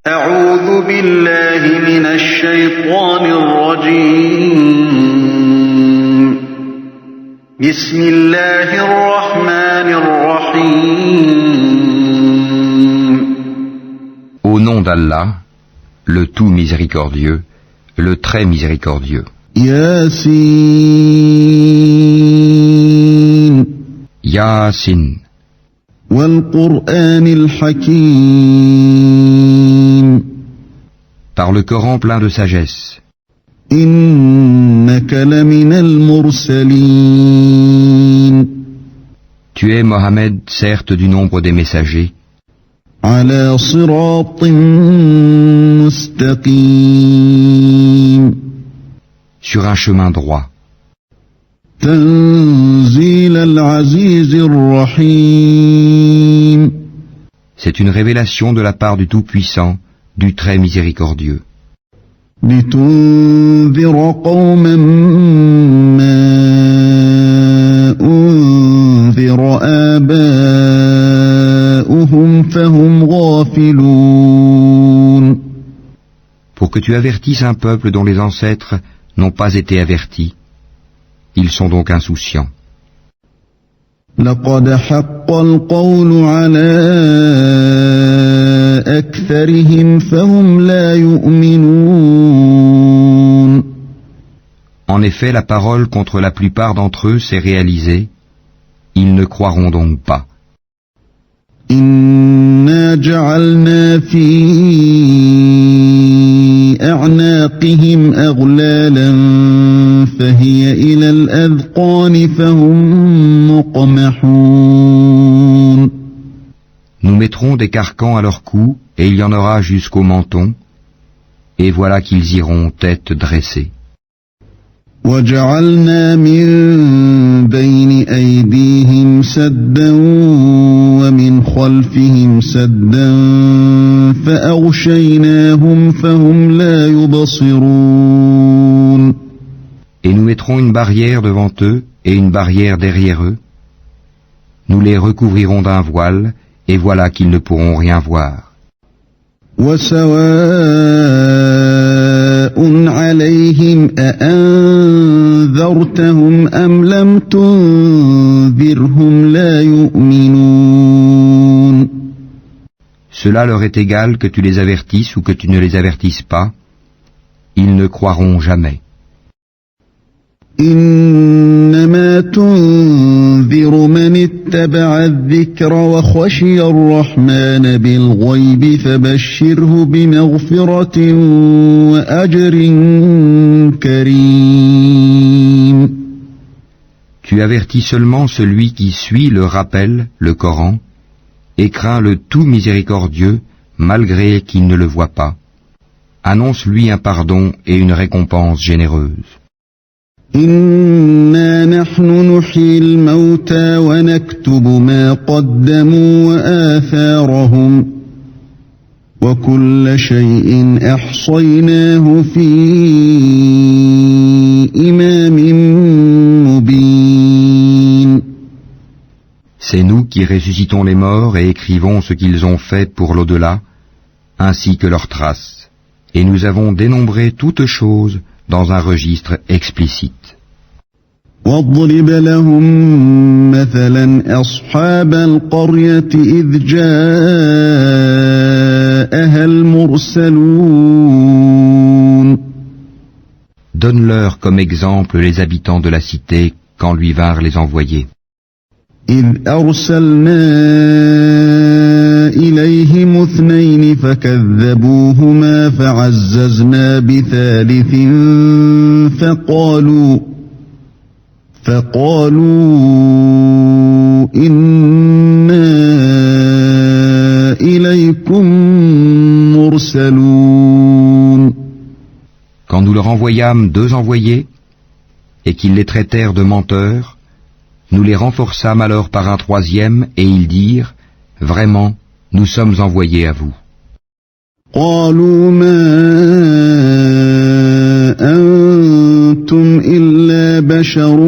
أعوذ بالله من الشيطان الرجيم بسم الله الرحمن الرحيم Au nom d'Allah, le tout miséricordieux, le très miséricordieux. Yasin Yasin, والقرآن الحكيم par le Coran plein de sagesse. إنك لمن المرسلين Tu es, Mohammed, certes du nombre des messagers, على صراط مستقيم sur un chemin droit. تنزيل العزيز الرحيم C'est une révélation de la part du Tout-Puissant, du très miséricordieux. لتنذر قوما ما أنذر آباؤهم فهم غافلون Pour que tu avertisses un peuple dont les ancêtres n'ont pas été avertis. Ils sont donc insouciants. لقد حق القول على أكثرهم فهم لا يؤمنون En effet, la parole contre la plupart d'entre eux s'est réalisée. Ils ne croiront donc pas. إنا جعلنا في أعناقهم أغلالا فهي إلى الأذقان فهم مقمحون Nous mettrons des carcans à leur cou, et il y en aura jusqu'au menton, et voilà qu'ils iront tête dressée. وجعلنا من بين أيديهم سدا ومن خلفهم سدا فأغشيناهم فهم لا يبصرون Et nous mettrons une barrière devant eux et une barrière derrière eux. Nous les recouvrirons d'un voile, et voilà qu'ils ne pourront rien voir. وسواء عليهم أأنذرتهم أم لم تنذرهم لا يؤمنون Cela leur est égal que tu les avertisses ou que tu ne les avertisses pas. Ils ne croiront jamais. إنما تنذر من اتبع الذكر وخشي الرحمن بالغيب فبشره بمغفرة وأجر كريم Tu avertis seulement celui qui suit le rappel, le Coran, et craint le tout miséricordieux, malgré qu'il ne le voit pas. Annonce-lui un pardon et une récompense généreuse. إنا نحن نحيي الموتى ونكتب ما قدموا وآثارهم وكل شيء أحصيناه في إمام مبين C'est nous qui ressuscitons les morts et écrivons ce qu'ils ont fait pour l'au-delà, ainsi que leurs traces. Et nous avons dénombré toutes choses dans un registre explicite. واضرب لهم مثلا أصحاب القرية إذ جاءها المرسلون Donne-leur comme exemple les habitants de la cité quand lui vinrent les envoyés. إذ أرسلنا إليهم اثنين فكذبوهما فعززنا بثالث فقالوا إنا إليكم مرسلون Quand nous leur envoyâmes deux envoyés, et qu'ils les traitèrent de menteurs, nous les renforçâmes alors par un troisième, et ils dirent, vraiment, nous sommes envoyés à vous. قالوا ما أنتم إلا بشر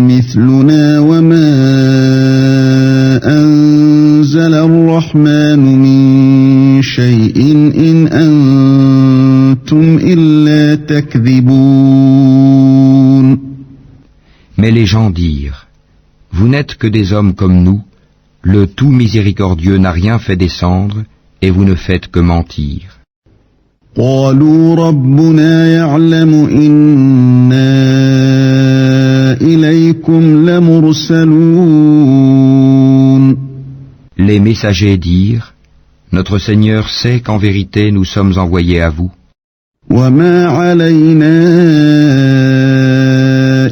مثلنا وما أنزل الرحمن من شيء إن أنتم إلا تكذبون. Mais les gens dirent, vous n'êtes que des hommes comme nous, le tout miséricordieux n'a rien fait descendre, et vous ne faites que mentir. قالوا ربنا يعلم إنا إليكم لمرسلون. Les messagers dirent, notre Seigneur sait qu'en vérité nous sommes envoyés à vous. وما علينا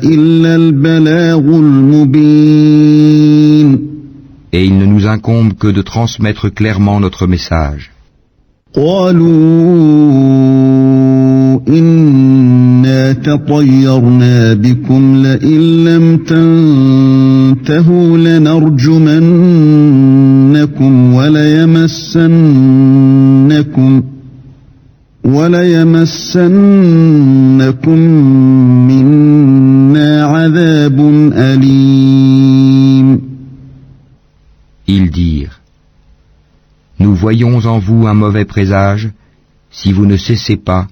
إلا البلاغ المبين. Et il ne nous incombe que de transmettre clairement notre message. قالوا إنا تطيرنا بكم لئن لم تنتهوا لنرجمنكم وليمسنكم منا عذاب أليم. Ils dirent, nous voyons en vous un mauvais présage, si vous ne cessez pas,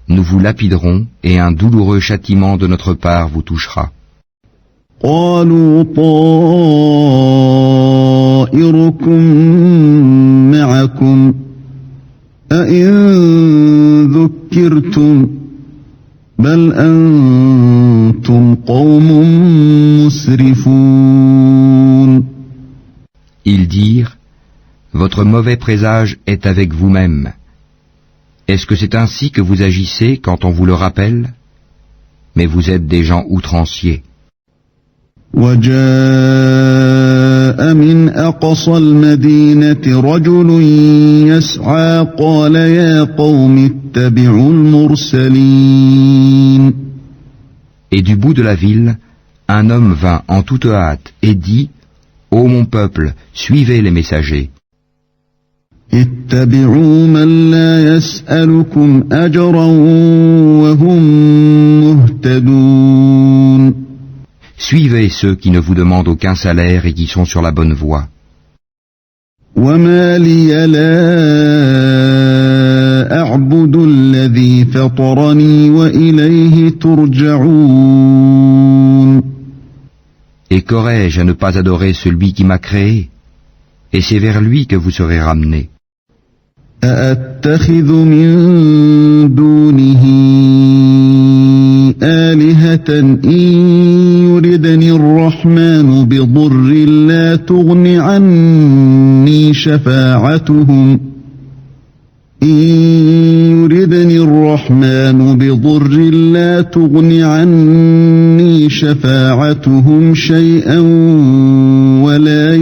nous vous lapiderons et un douloureux châtiment de notre part vous touchera. قالوا طائركم معكم أئن ذكرتم بل أنتم قوم مسرفون. Ils dirent, votre mauvais présage est avec vous-même. Est-ce que c'est ainsi que vous agissez quand on vous le rappelle? Mais vous êtes des gens outranciers. وجاء من أقصى المدينة رجل يسعى قال يا قوم اتبعوا المرسلين. Et du bout de la ville, un homme vint en toute hâte et dit, ô mon peuple, suivez les messagers. اتبعوا من لا يسألكم أجرا وهم مهتدون. Suivez ceux qui ne vous demandent aucun salaire et qui sont sur la bonne voie. وما لي لا أعبد الذي فطرني وإليه ترجعون. Et qu'aurais-je à ne pas adorer celui qui m'a créé? Et c'est vers lui que vous serez ramenés. أأتخذ من دونه آلهة إن يردني الرحمن بضر لا تغن عني شفاعتهم شيئا ولا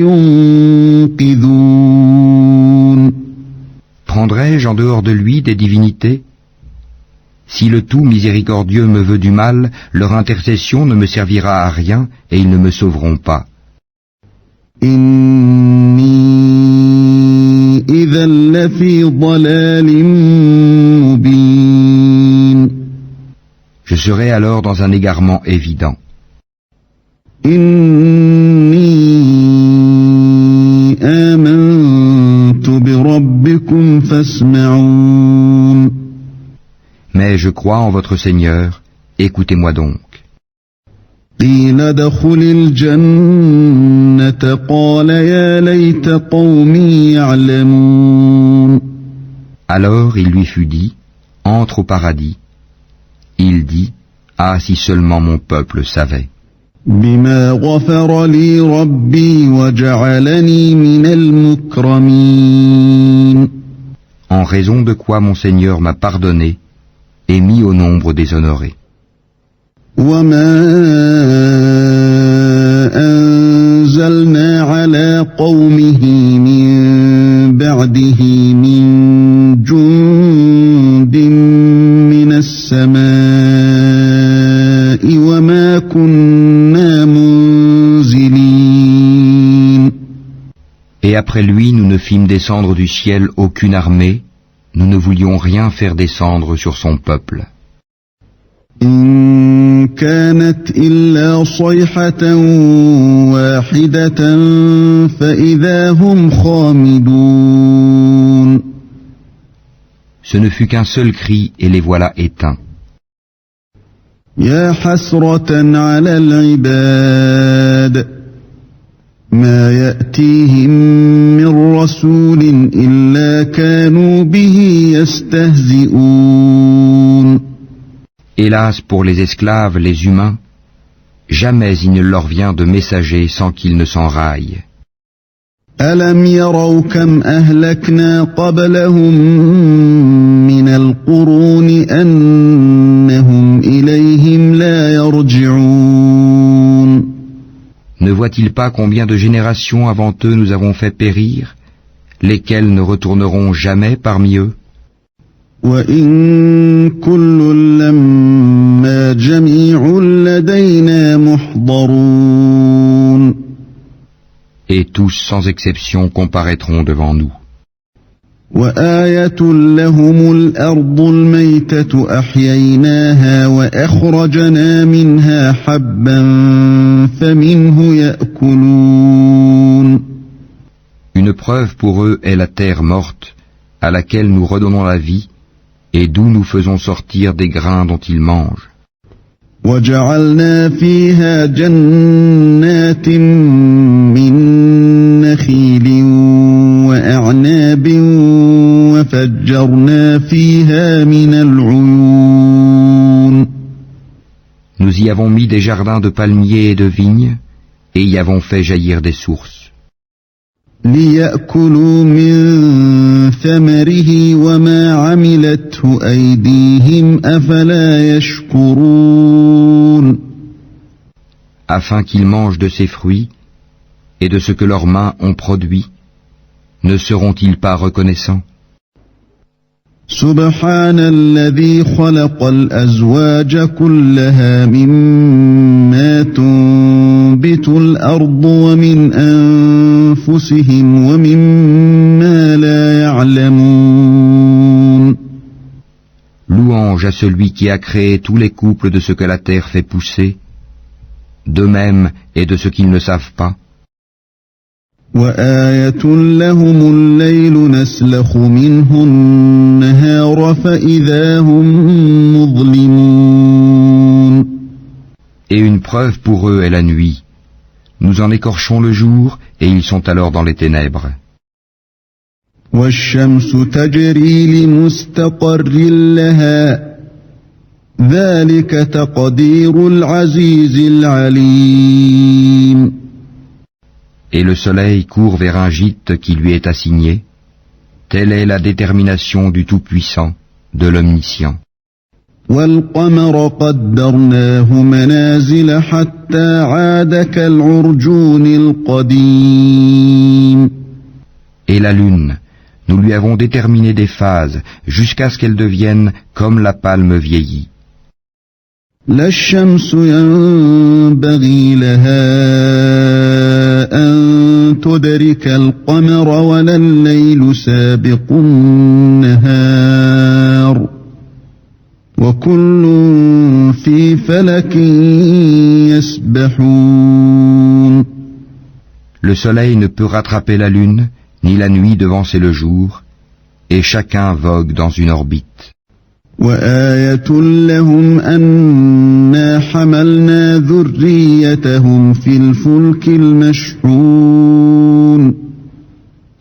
ينقذون. Prendrai-je en dehors de lui des divinités? Si le tout miséricordieux me veut du mal, leur intercession ne me servira à rien et ils ne me sauveront pas. إني إذا لفي ضلال مبين. Je serai alors dans un égarement évident. إني آمنت بربكم فاسمعون. Mais je crois en votre Seigneur, écoutez-moi donc. قيل ادخل الجنة قال يا ليت قومي يعلمون. Alors il lui fut dit, entre au paradis. Il dit, ah si seulement mon peuple savait. بما غفر لي ربي وجعلني من المكرمين. En raison de quoi mon Seigneur m'a pardonné et mis au nombre des honorés. وما أنزلنا على قومه من بعده من جند من السماء وما كنا منزلين. Et après lui, nous ne fîmes descendre du ciel aucune armée, nous ne voulions rien faire descendre sur son peuple. إن كانت إلا صيحة واحدة فإذا هم خامدون. ce ne fut qu'un seul cri et les voilà éteints. يا حسرة على العباد ما يأتيهم من رسول إلا كانوا به يستهزئون. Hélas pour les esclaves, les humains, jamais il ne leur vient de messager sans qu'ils ne s'enraillent. ألم يروا كم أهلكنا قبلهم من القرون أنهم إليهم لا يرجعون. Ne voient-ils pas combien de générations avant eux nous avons fait périr, lesquelles ne retourneront jamais parmi eux? وإن كل لما جميع لدينا محضرون. Et tous sans exception comparaîtront devant nous. وآية لهم الأرض الميتة أحييناها وأخرجنا منها حبا فمنه يأكلون. Une preuve pour eux est la terre morte, à laquelle nous redonnons la vie, et d'où nous faisons sortir des grains dont ils mangent. وجعلنا فيها جنات من نخيل وأعناب وفجرنا فيها من العيون. Nous y avons mis des jardins de palmiers et de vignes, et y avons fait jaillir des sources. ليأكلوا من ثمره وما عملته أيديهم أفلا يشكرون. Afin qu'ils mangent de ses fruits, et de ce que leurs mains ont produit, ne seront-ils pas reconnaissants? سبحان الذي خلق الأزواج كلها مما تنبت الأرض ومن أنفسهم ومما لا يعلمون. Louange à celui qui a créé tous les couples de ce que la terre fait pousser, d'eux-mêmes et de ce qu'ils ne savent pas. وآية لهم الليل نسلخ منه النهار فإذا هم مظلمون. Et une preuve pour eux est la nuit. Nous en écorchons le jour, et ils sont alors dans les ténèbres. والشمس تجري لمستقر لها ذلك تقدير العزيز العليم. Et le soleil court vers un gîte qui lui est assigné. Telle est la détermination du Tout-Puissant, de l'Omniscient. والقمر قدرناه منازل حتى عاد كالعرجون القديم. Et la lune, nous lui avons déterminé des phases jusqu'à ce qu'elle devienne comme la palme vieillie. لا الشمس ينبغي لها أن تدرك القمر ولا الليل سابق النهار وكل في فلك يسبحون. Le soleil ne peut rattraper la lune, ni la nuit devancer le jour, et chacun vogue dans une orbite. وآية لهم أنا حملنا ذريتهم في الفلك المشحون.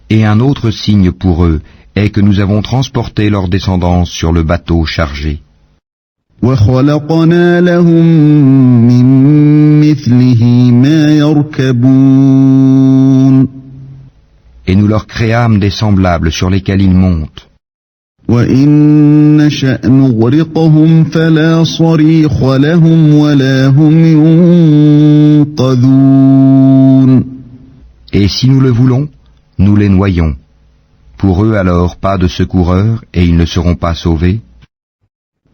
Et un autre signe pour eux est que nous avons transporté leur descendance sur le bateau chargé. وخلقنا لهم من مثله ما يركبون. Et nous leur créâmes des semblables sur lesquels ils montent. وإن نشأ نغرقهم فلا صريخ لهم ولا هم ينقذون. Et si nous le voulons, nous les noyons. Pour eux alors pas de secoureurs et ils ne seront pas sauvés.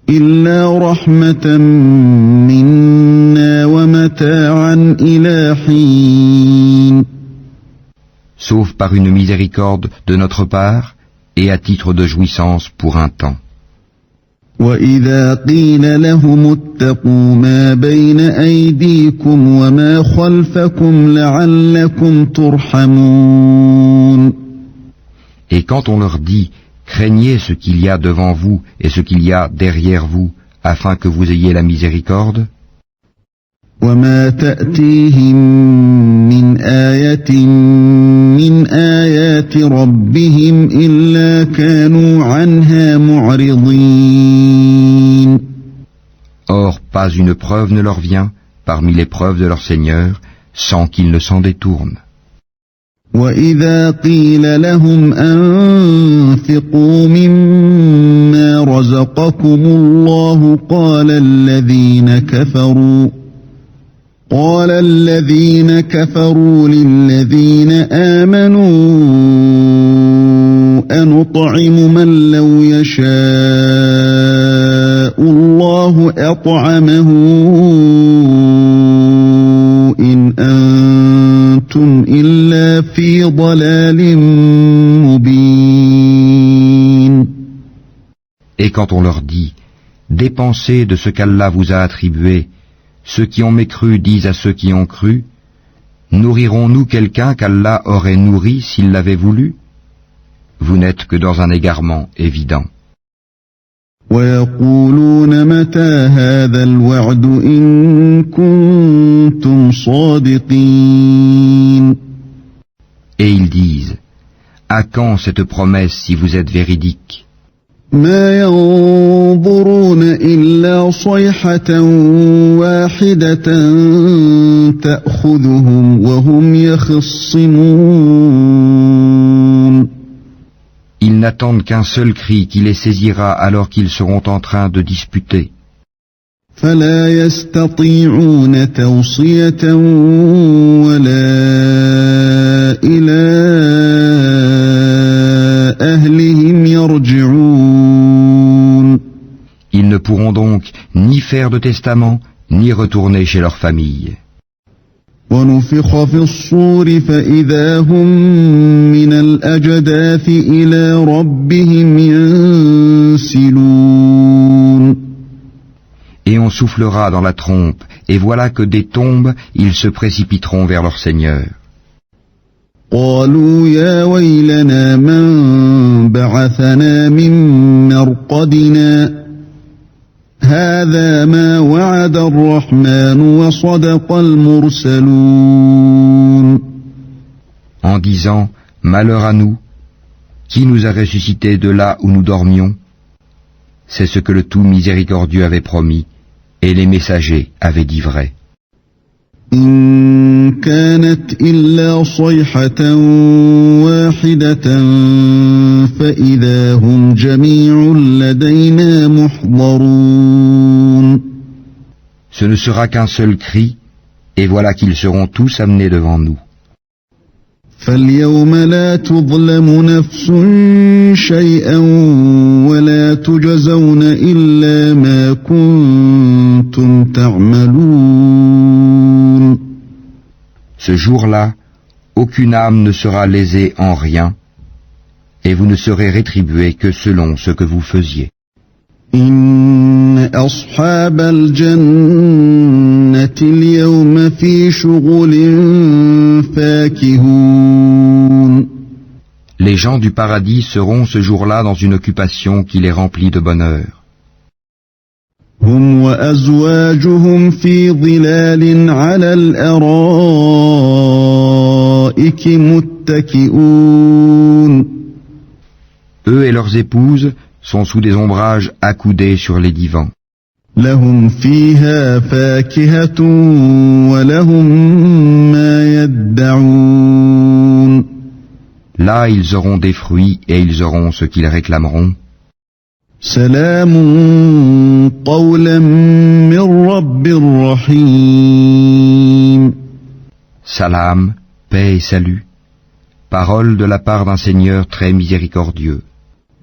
إلا رحمة منا ومتاعا إلى حين. Sauf par une miséricorde de notre part et à titre de jouissance pour un temps. وإذا قيل لهم اتقوا ما بين أيديكم وما خلفكم لعلكم ترحمون. Et quand on leur dit Craignez ce qu'il y a devant vous et ce qu'il y a derrière vous, afin que vous ayez la miséricorde. وما تأتيهم من آية من آيات ربهم إلا كانوا عنها معرضين. Or, pas une preuve ne leur vient parmi les preuves de leur Seigneur, sans qu'ils ne s'en détournent. وإذا قيل لهم أنفقوا مما رزقكم الله قال الذين كفروا للذين آمنوا أنطعم من لو يشاء الله أطعمه إن أنتم إلا في ضلال مبين. Et quand on leur dit, dépensez de ce qu'Allah vous a attribué, ceux qui ont mécru disent à ceux qui ont cru, nourrirons-nous quelqu'un qu'Allah aurait nourri s'il l'avait voulu? Vous n'êtes que dans un égarement évident. ويقولون متى هذا الوعد إن كنتم صادقين. Et ils disent, à quand cette promesse si vous êtes véridique? ما ينظرون إلا صيحة واحدة تأخذهم وهم يخصمون. Ils n'attendent qu'un seul cri qui les saisira alors qu'ils seront en train de disputer. فلا يستطيعون توصية ولا إلى أهلهم يرجعون. Ils ne pourront donc ni faire de testament, ni retourner chez leur famille. ونفخ في الصور فإذا هم من الأجداث إلى ربهم ينسلون. Et on soufflera dans la trompe, et voilà que des tombes, ils se précipiteront vers leur Seigneur. قالوا يا ويلنا من بعثنا من مرقدنا هذا ما وعد الرحمن وصدق المرسلون. En disant, malheur à nous, qui nous a ressuscités de là où nous dormions? C'est ce que le tout miséricordieux avait promis, et les messagers avaient dit vrai. إن كانت إلا صيحة واحدة فإذا هم جميع لدينا محضرون. Ce ne sera qu'un seul cri, et voilà qu'ils seront tous amenés devant nous. فاليوم لا تظلم نفس شيئا ولا تجزون إلا ما كنتم تعملون. Ce jour-là, aucune âme ne sera lésée en rien, et vous ne serez rétribués que selon ce que vous faisiez. إن أصحاب الجنة اليوم في شغل فاكهون. Les gens du paradis seront ce jour-là dans une occupation qui les remplit de bonheur. هم وأزواجهم في ظلال على الأرائك متكئون. Eux et leurs épouses sont sous des ombrages accoudés sur les divans. لهم فيها فاكهة ولهم ما يدعون. Là, ils auront des fruits et ils auront ce qu'ils réclameront. سلام قولا من رب رحيم. Salam, paix et salut. Parole de la part d'un Seigneur très miséricordieux.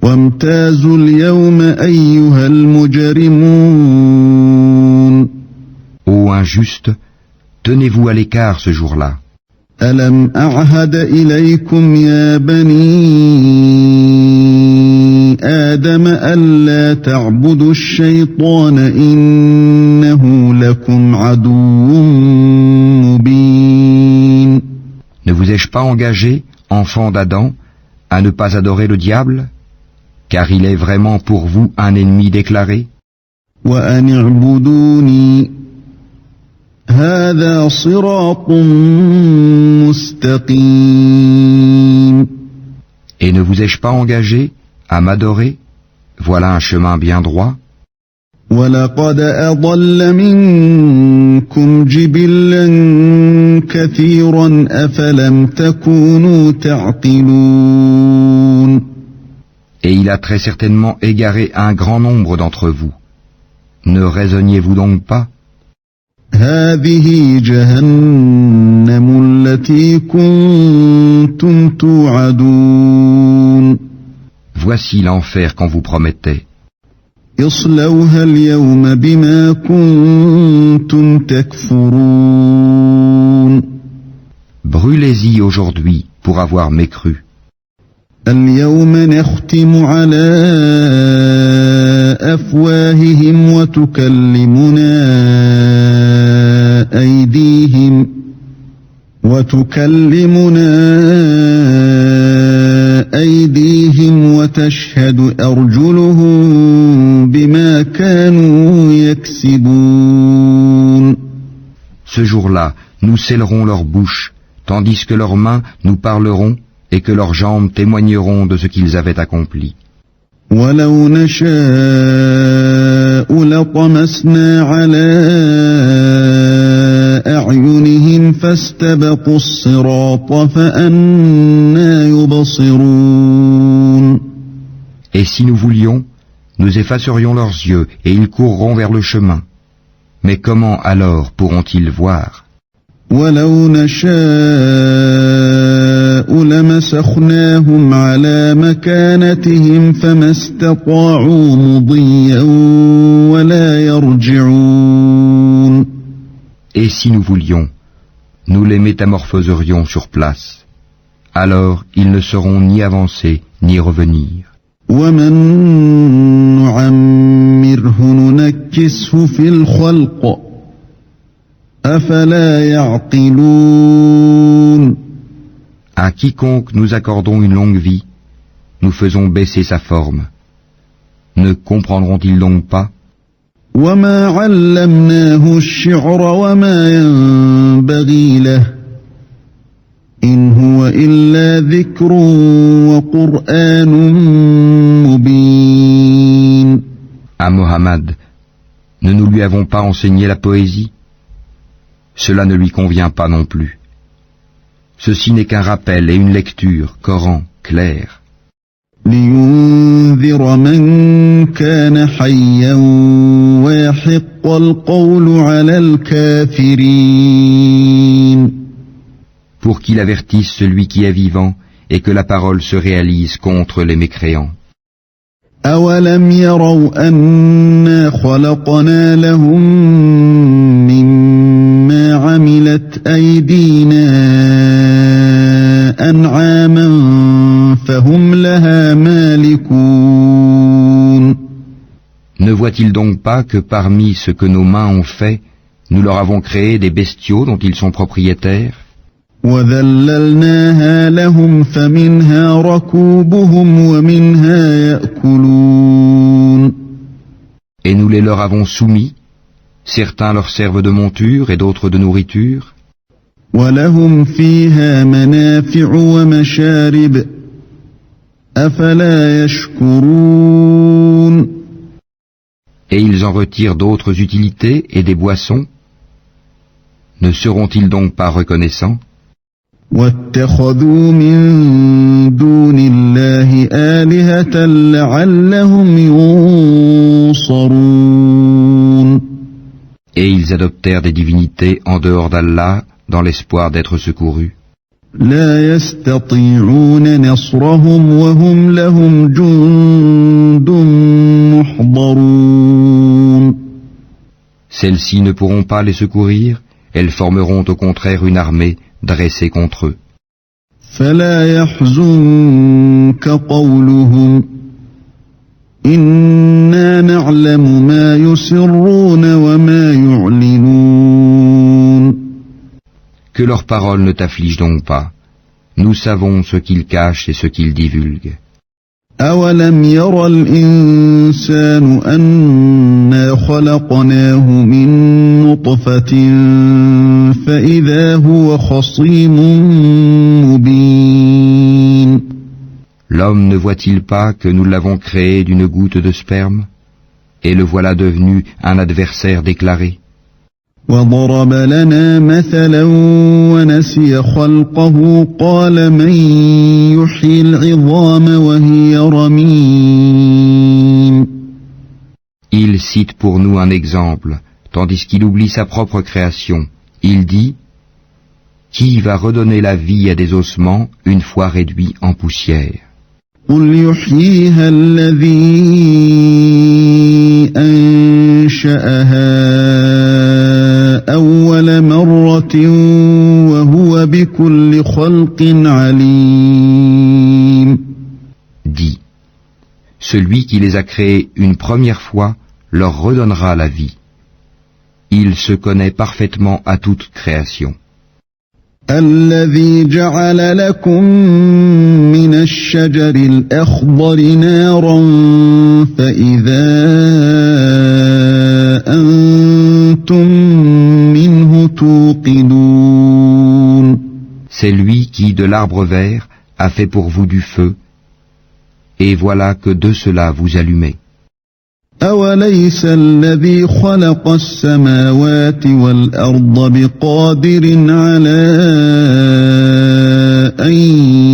وامتازوا اليوم أيها المجرمون. Ô injustes, tenez-vous à l'écart ce jour-là. ألم أعهد إليكم يا بني آدم ألا تعبدوا الشيطان إنه لكم عدو مبين. Ne vous ai-je pas engagé, enfants d'Adam, à ne pas adorer le diable? car il est vraiment pour vous un ennemi déclaré. وأن اعبدوني هذا صراط مستقيم. Et ne vous ai-je pas engagé à m'adorer? Voilà un chemin bien droit. وَلَقَدْ أَضَلَّ مِنكُمْ جِبِلًّا كَثِيرًا أَفَلَمْ تَكُونُوا تَعْقِلُونَ. Et il a très certainement égaré un grand nombre d'entre vous. Ne raisonniez-vous donc pas? هَذِهِ جَهَنَّمُ الَّتِي كُنتُمْ تُوعَدُونَ. Voici l'enfer qu'on vous promettait. اصْلَوْهَا الْيَوْمَ بِمَا كُنتُمْ تَكْفُرُونَ. Brûlez-y aujourd'hui pour avoir mécru. اليوم نختم على أفواههم وتكلمنا أيديهم وتشهد أرجلهم بما كانوا يكسبون. Ce jour-là, nous scellerons leurs bouches, tandis que leurs mains nous parleront et que leurs jambes témoigneront de ce qu'ils avaient accompli. وَلَوْ نَشَاءُ لَطَمَسْنَا عَلَى أَعْيُنِهِمْ فَاسْتَبَقُوا الصِّرَاطَ فَأَنَّىٰ يُبْصِرُونَ. Et si nous voulions, nous effacerions leurs yeux et ils courront vers le chemin. Mais comment alors pourront-ils voir? وَلَوْ نَشَاءُ لَمَسَخْنَاهُمْ عَلَى مَكَانَتِهِمْ فَمَا اسْتَطَاعُوا مُضِيًّا وَلَا يَرْجِعُونَ. Et si nous voulions, nous les métamorphoserions sur place. Alors ils ne sauront ni avancer ni revenir. وَمَن نُّعَمِّرْهُ نُنَكِّسْهُ فِي الْخَلْقِ أَفَلَا يَعْقِلُونَ. À quiconque nous accordons une longue vie, nous faisons baisser sa forme. Ne comprendront-ils donc pas? وَمَا عَلَّمْنَاهُ الشِّعْرَ وَمَا يَنبَغِي لَهُ إِنْ هُوَ إِلَّا ذِكْرٌ وَقُرْآنٌ مُبِينٌ. À Mohammed, ne nous lui avons pas enseigné la poésie? Cela ne lui convient pas non plus. Ceci n'est qu'un rappel et une lecture, Coran, clair. لِيُنذِرَ مَن كَانَ حَيًّا وَيَحِقَّ الْقَوْلُ عَلَى الْكَافِرِينَ. Pour qu'il avertisse celui qui est vivant et que la parole se réalise contre les mécréants. أَوَلَمْ يَرَوْا أَنَّا خَلَقْنَا لَهُم مِّمَّا عَمِلَتْ أَيْدِينَا أَنْعَامًا فَهُمْ لَهَا مَالِكُونَ. Ne voit-il donc pas que parmi ce que nos mains ont fait, nous leur avons créé des bestiaux dont ils sont propriétaires? وَذَلَّلْنَاهَا لَهُمْ فَمِنْهَا رَكُوبُهُمْ وَمِنْهَا يَأْكُلُونَ. Et nous les leur avons soumis, certains leur servent de monture et d'autres de nourriture. وَلَهُمْ فِيهَا مَنَافِعُ وَمَشَارِبُ أَفَلَا يَشْكُرُونَ. Et ils en retirent d'autres utilités et des boissons. Ne seront-ils donc pas reconnaissants? وَاتَّخَذُوا مِن دُونِ اللَّهِ آلِهَةً لَعَلَّهُمْ يُنصَرُونَ. Et ils adoptèrent des divinités en dehors d'Allah dans l'espoir d'être secourus. لَا يَسْتَطِيعُونَ نَصْرَهُمْ وَهُمْ لَهُمْ جُندٌ مُّحْضَرُونَ. Celles-ci ne pourront pas les secourir, elles formeront au contraire une armée dressée contre eux. فَلَا يَحْزُنكَ قَوْلُهُمْ إِنَّا نَعْلَمُ مَا يُسِرُّونَ وَمَا يُعْلِنُونَ. Que leurs paroles ne t'affligent donc pas. Nous savons ce qu'ils cachent et ce qu'ils divulguent. أولم ير الإنسان أنا خلقناه من نطفة فإذا هو خصيم مبين. L'homme ne voit-il pas que nous l'avons créé d'une goutte de sperme, et le voilà devenu un adversaire déclaré? وضرب لنا مثلا ونسي خلقه قال من يحيي العظام وهي رميم. Il cite pour nous un exemple, tandis qu'il oublie sa propre création. Il dit: Qui va redonner la vie à des ossements une fois réduits en poussière? قل يحييها الذي أنشأها أول مرة وهو بكل خلق عليم. Dis: Celui qui les a créés une première fois leur redonnera la vie. Il se connaît parfaitement à toute création. الذي جعل لكم من الشجر الأخضر نارا فإذا أنتم منه توقدون. C'est lui qui, de l'arbre vert, a fait pour vous du feu, et voilà que de cela vous allumez. أوليس الذي خلق السماوات والأرض بقادر على أن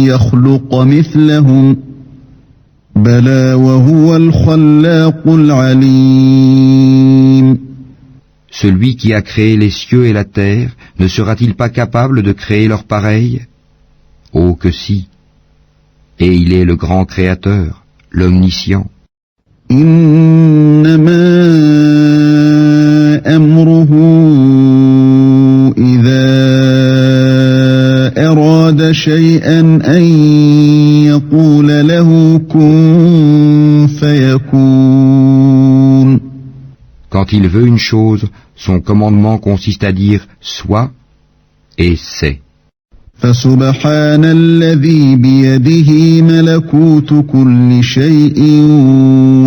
يخلق مثلهم بلى وهو الخلاق العليم. Celui qui a créé les cieux et la terre, ne sera-t-il pas capable de créer leur pareil? Oh que si! Et il est le grand créateur, l'omniscient. إنما أمره إذا أراد شيئا أن يقول له كن فيكون. Quand il veut une chose, son commandement consiste à dire « sois » et « c'est ». فسبحان الذي بيده ملكوت كل شيء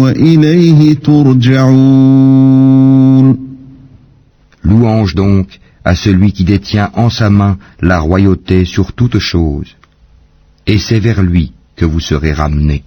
وإليه ترجعون. Louange donc à celui qui détient en sa main la royauté sur toute chose, et c'est vers lui que vous serez ramenés.